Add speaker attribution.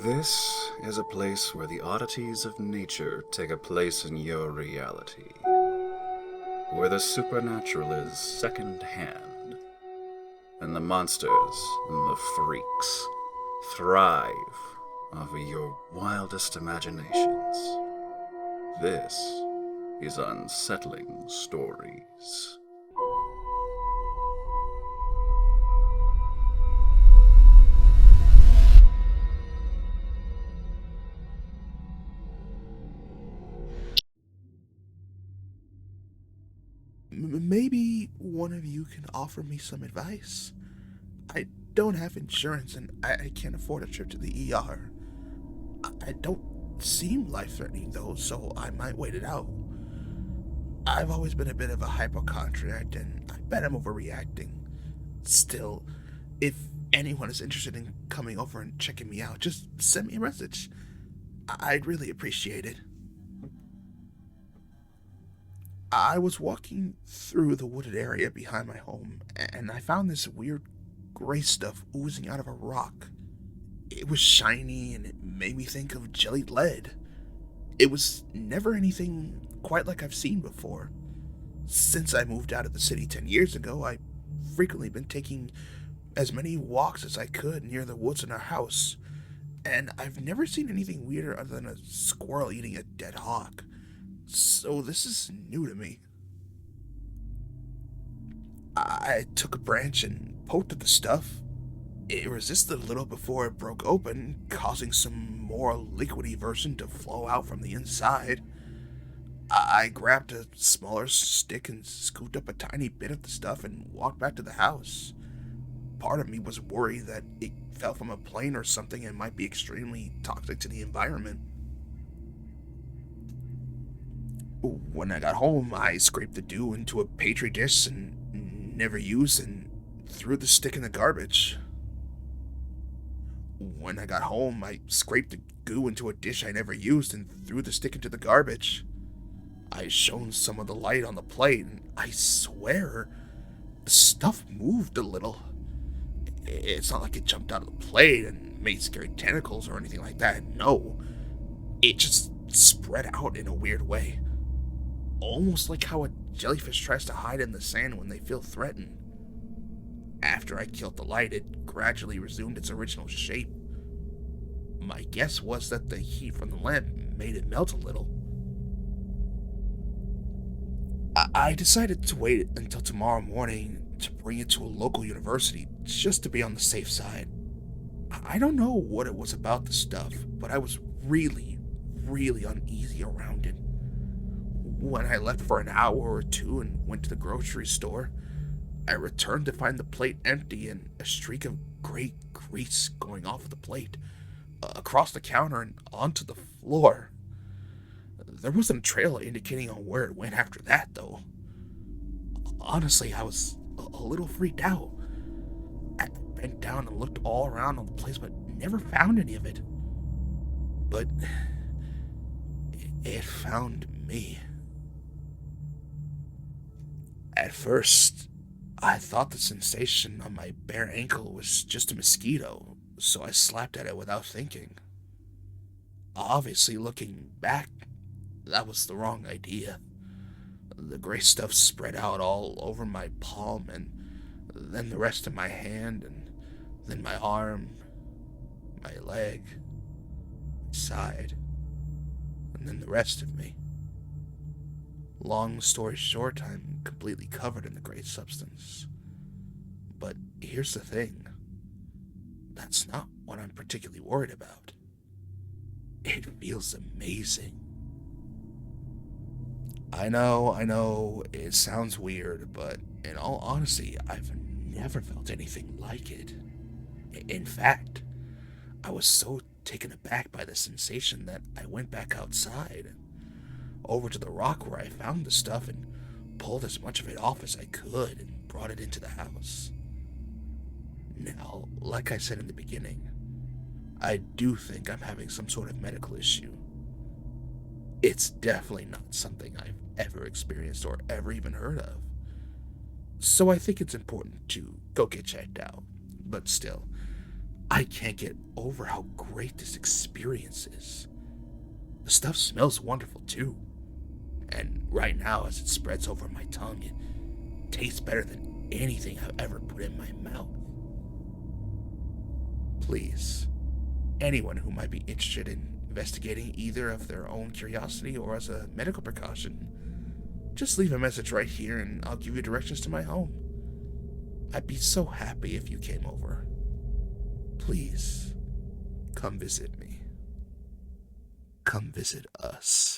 Speaker 1: This is a place where the oddities of nature take a place in your reality, where the supernatural is second hand, and the monsters and the freaks thrive over your wildest imaginations. This is Unsettling Stories.
Speaker 2: Maybe one of you can offer me some advice. I don't have insurance and I can't afford a trip to the ER. I don't seem life threatening though, so I might wait it out. I've always been a bit of a hypochondriac and I bet I'm overreacting. Still, if anyone is interested in coming over and checking me out, just send me a message. I'd really appreciate it. I was walking through the wooded area behind my home, and I found this weird gray stuff oozing out of a rock. It was shiny, and it made me think of jellied lead. It was never anything quite like I've seen before. Since I moved out of the city 10 years ago, I've frequently been taking as many walks as I could near the woods in our house, and I've never seen anything weirder other than a squirrel eating a dead hawk. So this is new to me. I took a branch and poked at the stuff. It resisted a little before it broke open, causing some more liquidy version to flow out from the inside. I grabbed a smaller stick and scooped up a tiny bit of the stuff and walked back to the house. Part of me was worried that it fell from a plane or something and might be extremely toxic to the environment. When I got home, I scraped the dew into a petri dish and never used and threw the stick in the garbage. When I got home, I scraped the goo into a dish I never used and threw the stick into the garbage. I shone some of the light on the plate, and I swear, the stuff moved a little. It's not like it jumped out of the plate and made scary tentacles or anything like that, no. It just spread out in a weird way. Almost like how a jellyfish tries to hide in the sand when they feel threatened. After I killed the light, it gradually resumed its original shape. My guess was that the heat from the lamp made it melt a little. I decided to wait until tomorrow morning to bring it to a local university just to be on the safe side. I don't know what it was about the stuff, but I was really uneasy around it. When I left for an hour or two and went to the grocery store, I returned to find the plate empty and a streak of gray grease going off of the plate, across the counter and onto the floor. There wasn't a trail indicating on where it went after that, though. Honestly, I was a little freaked out. I bent down and looked all around on the place, but never found any of it. But it found me. At first, I thought the sensation on my bare ankle was just a mosquito, so I slapped at it without thinking. Obviously, looking back, that was the wrong idea. The gray stuff spread out all over my palm, and then the rest of my hand, and then my arm, my leg, my side, and then the rest of me. Long story short, I'm completely covered in the gray substance. But here's the thing. That's not what I'm particularly worried about. It feels amazing. I know, it sounds weird, but in all honesty, I've never felt anything like it. In fact, I was so taken aback by the sensation that I went back outside, over to the rock where I found the stuff and pulled as much of it off as I could and brought it into the house. Now, like I said in the beginning, I do think I'm having some sort of medical issue. It's definitely not something I've ever experienced or ever even heard of. So I think it's important to go get checked out. But still, I can't get over how great this experience is. The stuff smells wonderful too. And right now, as it spreads over my tongue, it tastes better than anything I've ever put in my mouth. Please, anyone who might be interested in investigating either of their own curiosity or as a medical precaution, just leave a message right here and I'll give you directions to my home. I'd be so happy if you came over. Please, come visit me. Come visit us.